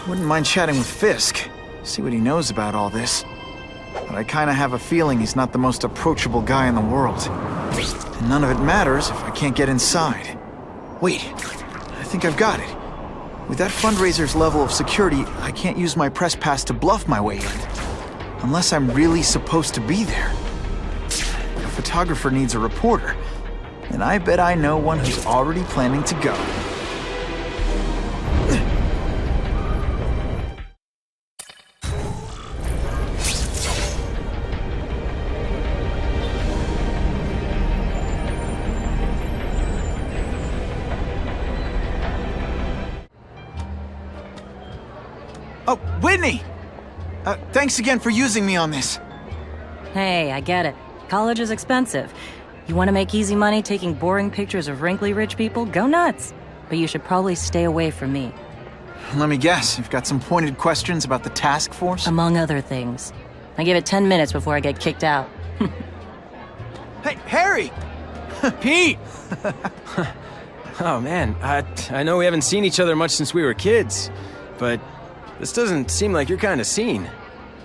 Wouldn't mind chatting with Fisk, see what he knows about all this. But I kinda have a feeling he's not the most approachable guy in the world. And none of it matters if I can't get inside. Wait, I think I've got it. With that fundraiser's level of security, I can't use my press pass to bluff my way in. Unless I'm really supposed to be there. A photographer needs a reporter, and I bet I know one who's already planning to go. Oh, Whitney! Thanks again for using me on this. Hey, I get it. College is expensive. You want to make easy money taking boring pictures of wrinkly rich people? Go nuts! But you should probably stay away from me. Let me guess, you've got some pointed questions about the task force? Among other things. I give it 10 minutes before I get kicked out. Hey, Harry! Pete! Oh man, I know we haven't seen each other much since we were kids, but this doesn't seem like your kind of scene.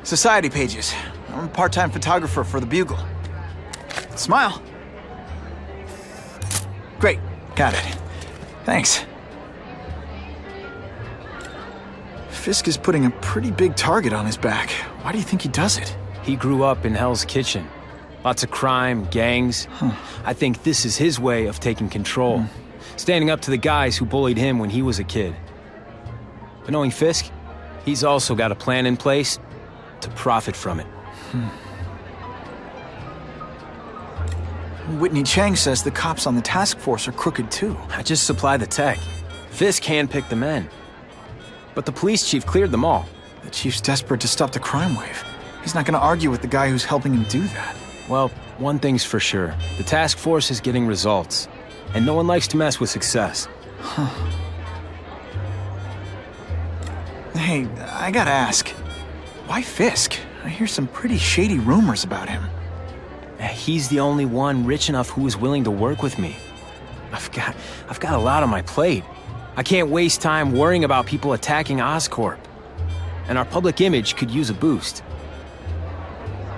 Society pages. I'm a part-time photographer for the Bugle. Smile. Great, got it. Thanks. Fisk is putting a pretty big target on his back. Why do you think he does it? He grew up in Hell's Kitchen. Lots of crime, gangs. I think this is his way of taking control. Standing up to the guys who bullied him when he was a kid. But knowing Fisk, he's also got a plan in place to profit from it. Whitney Chang says the cops on the task force are crooked too. I just supply the tech. Fisk handpicked the men. But the police chief cleared them all. The chief's desperate to stop the crime wave. He's not gonna argue with the guy who's helping him do that. Well, one thing's for sure. The task force is getting results. And no one likes to mess with success. Hey, I gotta ask. Why Fisk? I hear some pretty shady rumors about him. He's the only one rich enough who is willing to work with me. I've got a lot on my plate. I can't waste time worrying about people attacking Oscorp. And our public image could use a boost.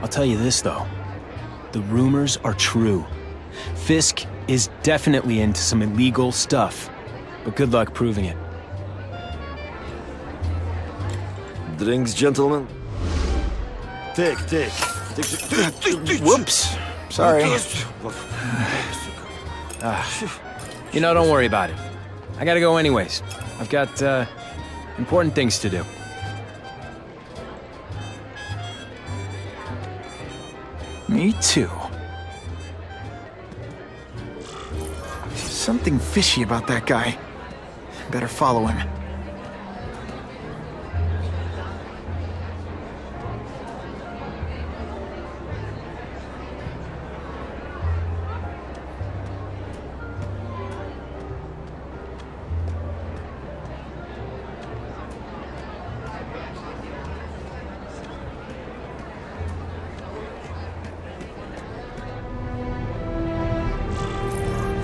I'll tell you this, though. The rumors are true. Fisk is definitely into some illegal stuff. But good luck proving it. Drinks, gentlemen? Take. Whoops. Sorry. You know, don't worry about it. I gotta go anyways. I've got, important things to do. Me too. Something fishy about that guy. Better follow him.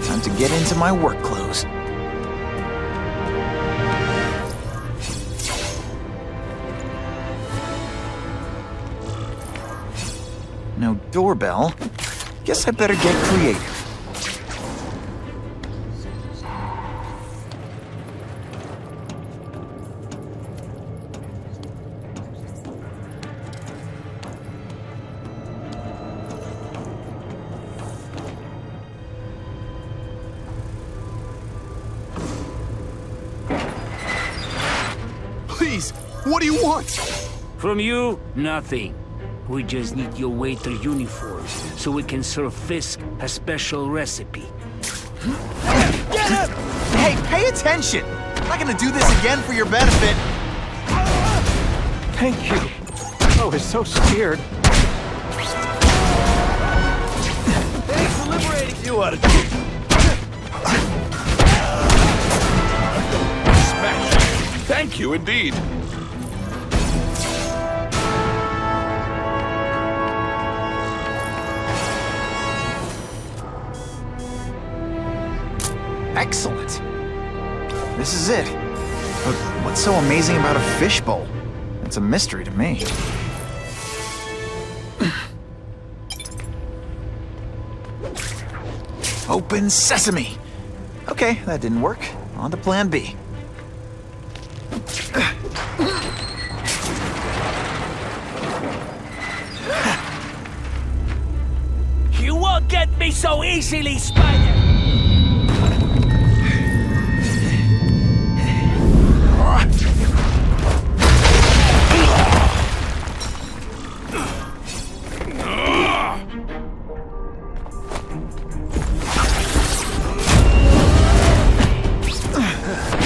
Time to get into my work clothes. No doorbell. Guess I better get creative. Please, what do you want? From you, nothing. We just need your waiter uniforms so we can serve Fisk a special recipe. Get him! Hey, pay attention! I'm not gonna do this again for your benefit. Thank you. I was so scared. Thanks for liberating you out of Smash. Thank you indeed. Excellent. This is it. What's so amazing about a fishbowl? It's a mystery to me. Open sesame! Okay, that didn't work. On to plan B. You won't get me so easily, Spider!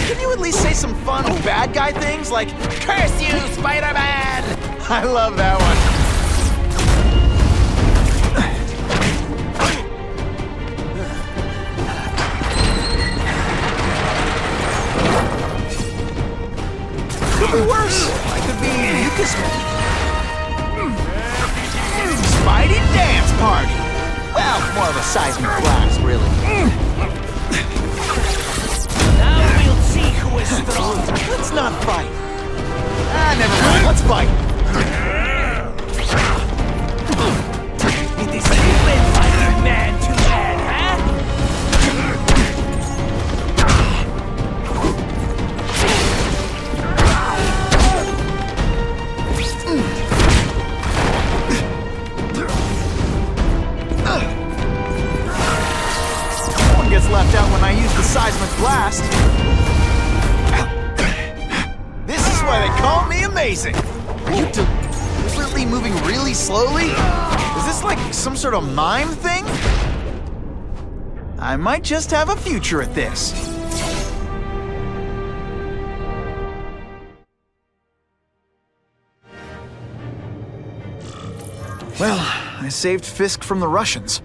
Can you at least say some fun bad guy things like, "Curse you, Spider-Man"? I love that one. Could be worse. I could be Mucus Spidey dance party. Well, more of a seismic blast, really. Now we'll see who is strong. Let's not fight. Never mind. Let's fight. It is human Spider-Man too bad, huh? No one gets left out when I use the seismic blast. This is why they call me amazing. Are you deliberately moving really slowly? Is this like some sort of mime thing? I might just have a future at this. Well, I saved Fisk from the Russians.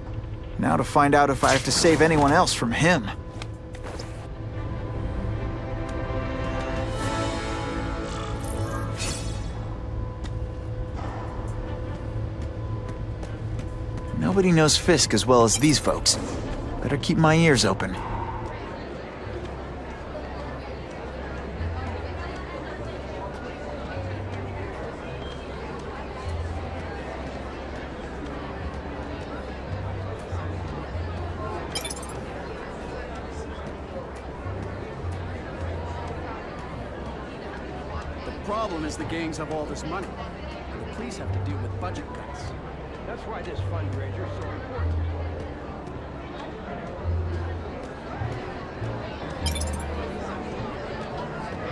Now to find out if I have to save anyone else from him. Nobody knows Fisk as well as these folks. Better keep my ears open. The problem is the gangs have all this money. The police have to deal with budget cuts. That's why this fundraiser is so important.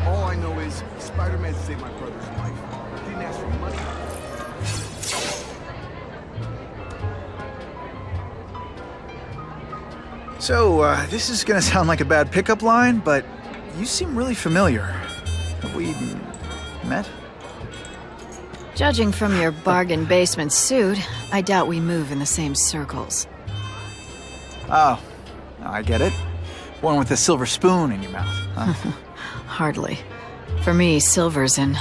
All I know is Spider-Man saved my brother's life. He didn't ask for money. So, this is gonna sound like a bad pickup line, but you seem really familiar. Have we met? Judging from your bargain basement suit, I doubt we move in the same circles. Oh, I get it. One with a silver spoon in your mouth, huh? Hardly. For me, silver's an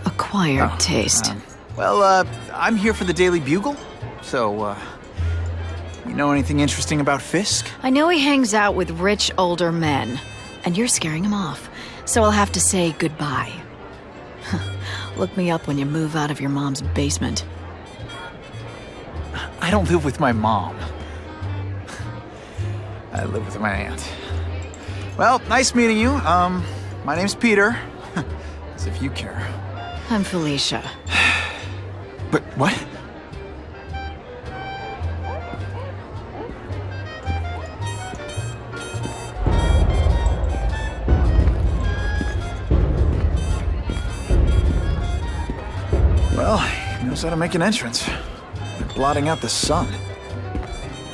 acquired taste. Well, I'm here for the Daily Bugle, so, you know anything interesting about Fisk? I know he hangs out with rich older men, and you're scaring him off, so I'll have to say goodbye. Look me up when you move out of your mom's basement. I don't live with my mom. I live with my aunt. Well, nice meeting you. My name's Peter. As if you care. I'm Felicia. But what? Well, he knows how to make an entrance. They're blotting out the sun.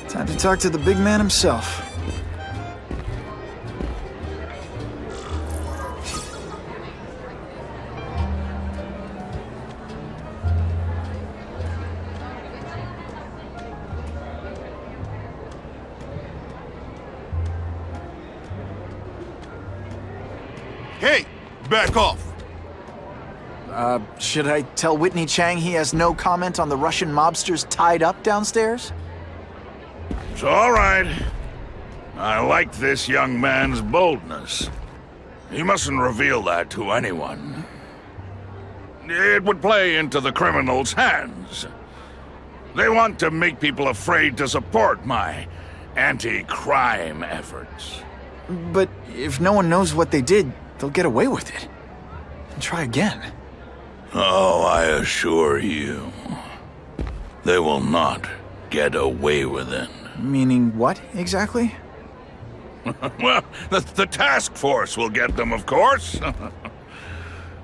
Time to talk to the big man himself. Hey, back off. Should I tell Whitney Chang he has no comment on the Russian mobsters tied up downstairs? It's all right. I like this young man's boldness. You mustn't reveal that to anyone. It would play into the criminals' hands. They want to make people afraid to support my anti-crime efforts. But if no one knows what they did, they'll get away with it. And try again. Oh, I assure you, they will not get away with it. Meaning what, exactly? Well, the task force will get them, of course.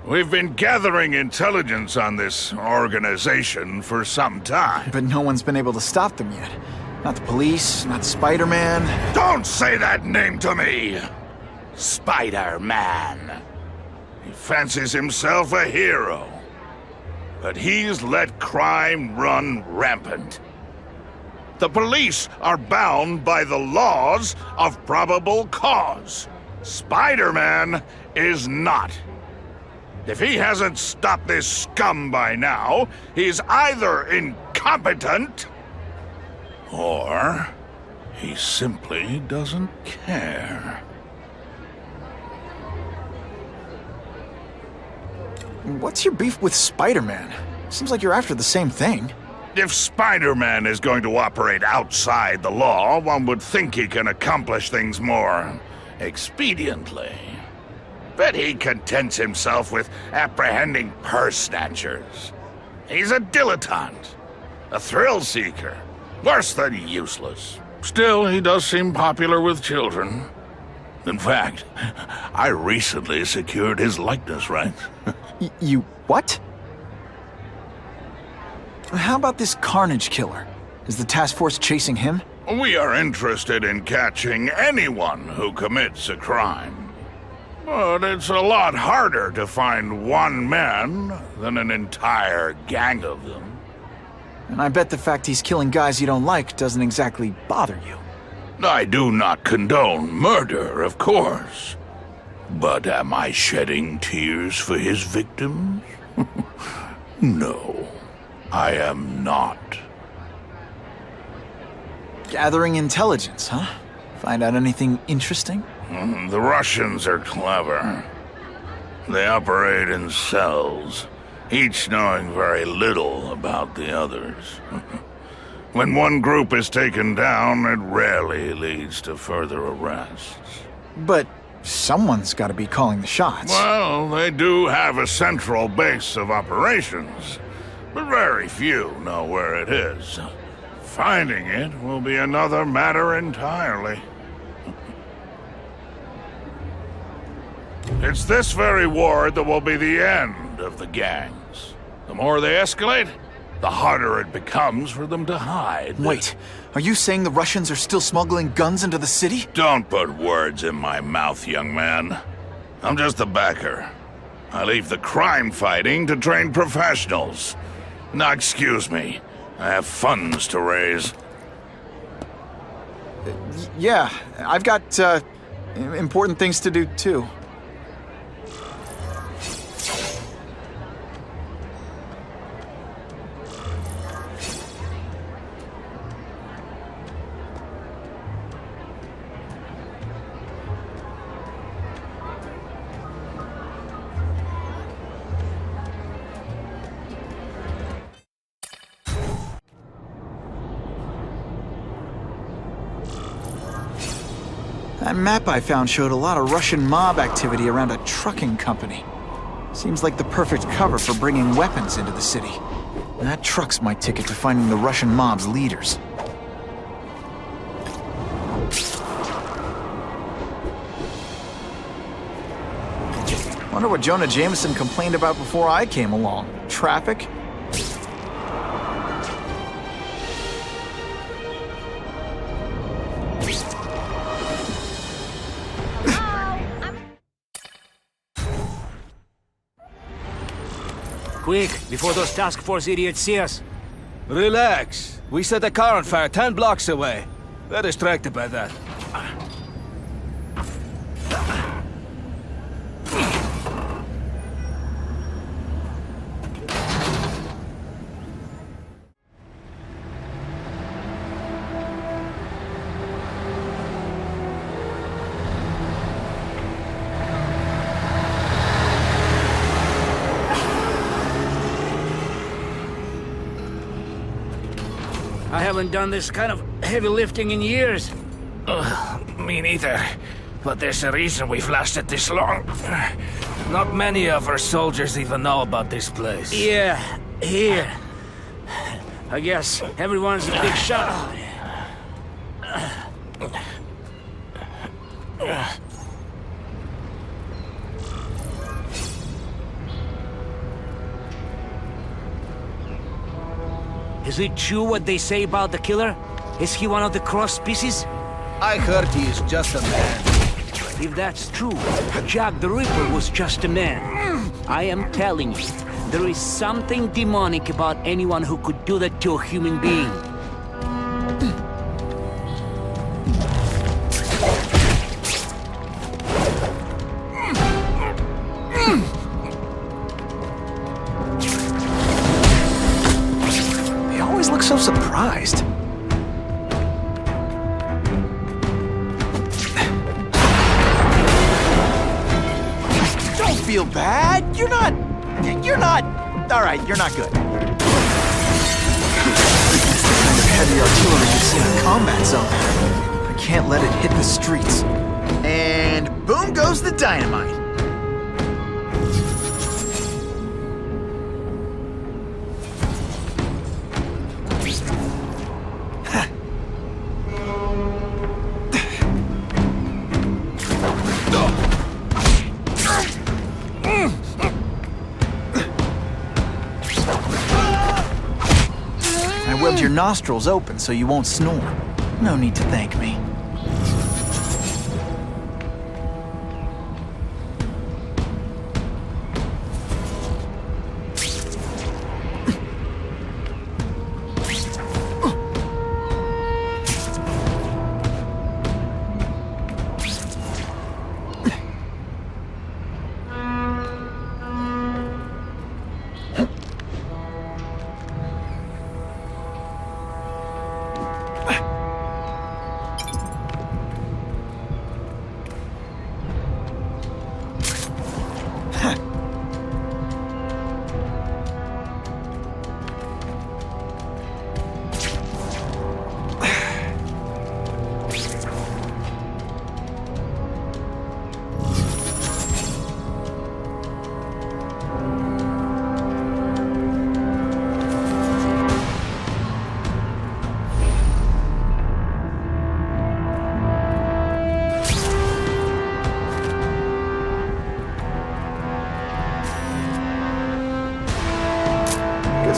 We've been gathering intelligence on this organization for some time. But no one's been able to stop them yet. Not the police, not Spider-Man. Don't say that name to me! Spider-Man. He fancies himself a hero. But he's let crime run rampant. The police are bound by the laws of probable cause. Spider-Man is not. If he hasn't stopped this scum by now, he's either incompetent, or he simply doesn't care. What's your beef with Spider-Man? Seems like you're after the same thing. If Spider-Man is going to operate outside the law, one would think he can accomplish things more expediently. But he contents himself with apprehending purse snatchers. He's a dilettante, a thrill seeker, worse than useless. Still, he does seem popular with children. In fact, I recently secured his likeness rights. You what? How about this Carnage killer? Is the task force chasing him? We are interested in catching anyone who commits a crime. But it's a lot harder to find one man than an entire gang of them. And I bet the fact he's killing guys you don't like doesn't exactly bother you. I do not condone murder, of course. But am I shedding tears for his victims? No, I am not. Gathering intelligence, huh? Find out anything interesting? The Russians are clever. They operate in cells, each knowing very little about the others. When one group is taken down, it rarely leads to further arrests. But someone's got to be calling the shots. Well, they do have a central base of operations, but very few know where it is. Finding it will be another matter entirely. It's this very war that will be the end of the gangs. The more they escalate, the harder it becomes for them to hide. Wait, are you saying the Russians are still smuggling guns into the city? Don't put words in my mouth, young man. I'm just a backer. I leave the crime fighting to trained professionals. Now, excuse me. I have funds to raise. Yeah, I've got, important things to do, too. That map I found showed a lot of Russian mob activity around a trucking company. Seems like the perfect cover for bringing weapons into the city. And that truck's my ticket to finding the Russian mob's leaders. Wonder what Jonah Jameson complained about before I came along. Traffic? Quick, before those task force idiots see us. Relax. We set a car on fire 10 blocks away. They're distracted by that. I haven't done this kind of heavy lifting in years. Me neither. But there's a reason we've lasted this long. Not many of our soldiers even know about this place. Yeah, here. I guess everyone's a big shot. Is it true what they say about the killer? Is he one of the cross species? I heard he is just a man. If that's true, Jack the Ripper was just a man. I am telling you, there is something demonic about anyone who could do that to a human being. They always look so surprised. Feel bad? You're not... All right, you're not good. That's the kind of heavy artillery you see in a combat zone. I can't let it hit the streets. And boom goes the dynamite. Webbed your nostrils open so you won't snore. No need to thank me.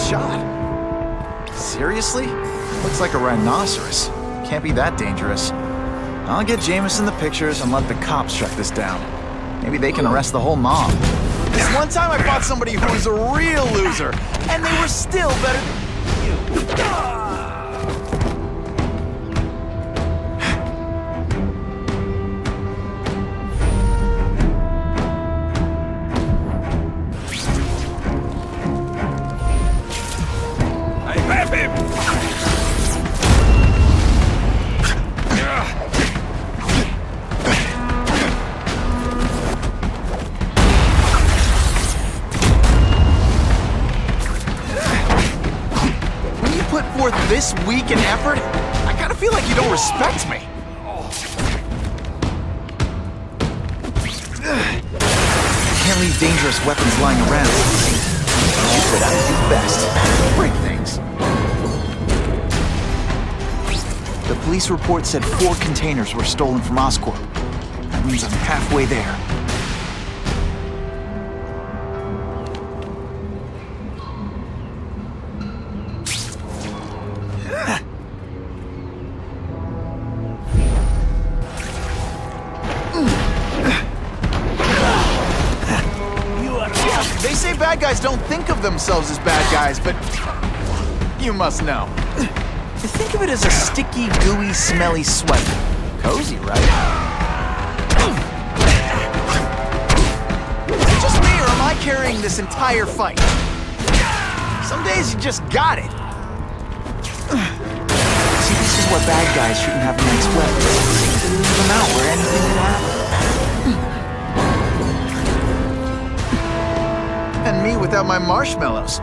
Shot. Seriously? Looks like a rhinoceros. Can't be that dangerous. I'll get Jameson the pictures and let the cops shut this down. Maybe they can arrest the whole mob. This one time I fought somebody who was a real loser, and they were still better than you. This weak in effort? I kind of feel like you don't respect me. Can't leave dangerous weapons lying around. You said I'd do best. Break things. The police report said 4 containers were stolen from Oscorp. That means I'm halfway there. They say bad guys don't think of themselves as bad guys, but you must know. Think of it as a sticky, gooey, smelly sweater. Cozy, right? Is it just me, or am I carrying this entire fight? Some days you just got it. See, this is what bad guys shouldn't have next weapons. Leave them out where anything can happen. And me without my marshmallows.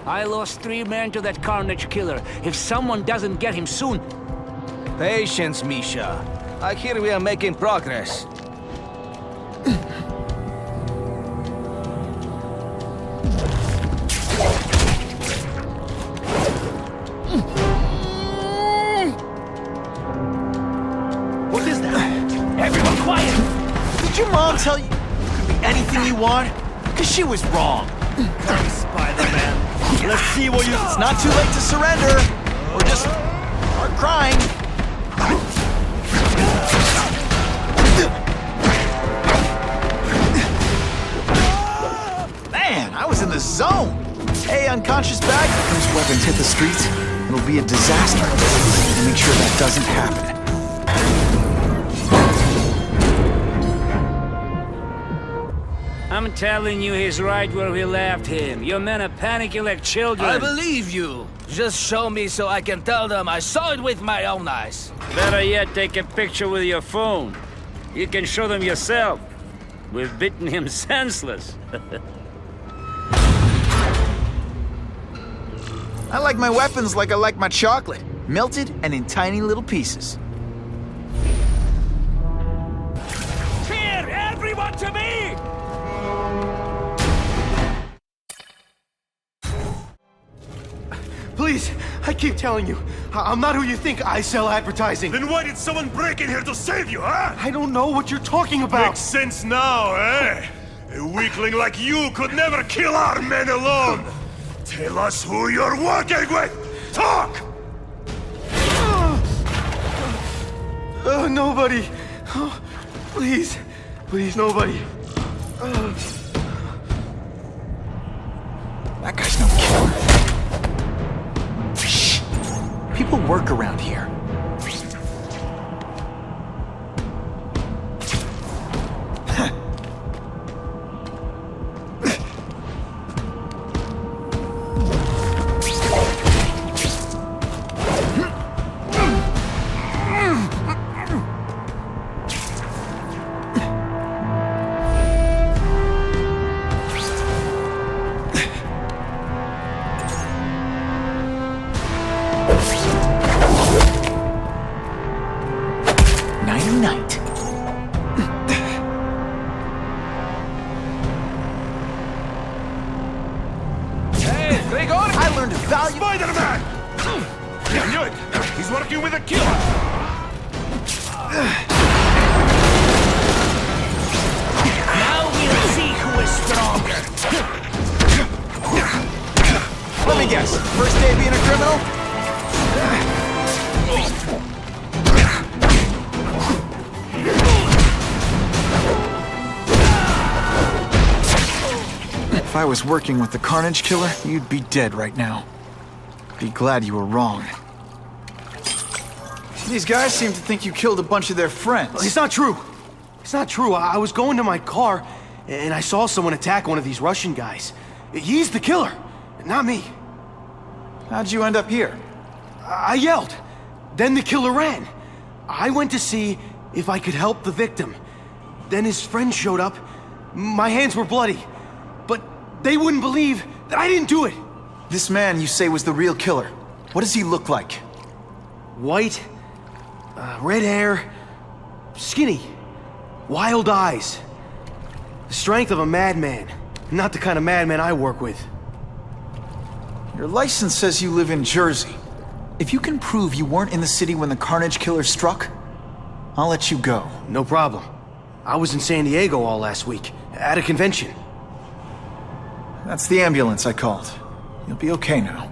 I lost 3 men to that Carnage killer. If someone doesn't get him soon... Patience, Misha. I hear we are making progress. What is that? Everyone quiet! Did your mom tell you it could be anything you want? Because she was wrong. Spider-Man. Let's see what you... It's not too late to surrender. Or just start crying. Man, I was in the zone. Hey, unconscious bag, if those weapons hit the streets, it'll be a disaster. And make sure that doesn't happen. I'm telling you, he's right where we left him. Your men are panicking like children. I believe you. Just show me so I can tell them I saw it with my own eyes. Better yet, take a picture with your phone. You can show them yourself. We've beaten him senseless. I like my weapons like I like my chocolate. Melted and in tiny little pieces. Here, everyone to me! Please, I keep telling you, I'm not who you think. I sell advertising. Then why did someone break in here to save you, huh? I don't know what you're talking about. Makes sense now, eh? A weakling like you could never kill our men alone. Tell us who you're working with! Talk! Nobody. Oh, please. Please, nobody. That guy's no killer. Shh. People work around here. Spider-Man! I knew it! He's working with a killer! Now we'll see who is stronger. Let me guess. First day being a criminal? If I was working with the Carnage Killer, you'd be dead right now. Be glad you were wrong. These guys seem to think you killed a bunch of their friends. It's not true. It's not true. I was going to my car, and I saw someone attack one of these Russian guys. He's the killer, not me. How'd you end up here? I yelled. Then the killer ran. I went to see if I could help the victim. Then his friend showed up. My hands were bloody. But they wouldn't believe that I didn't do it. This man you say was the real killer. What does he look like? White, red hair, skinny, wild eyes. The strength of a madman. Not the kind of madman I work with. Your license says you live in Jersey. If you can prove you weren't in the city when the Carnage Killer struck, I'll let you go. No problem. I was in San Diego all last week, at a convention. That's the ambulance I called. You'll be okay now.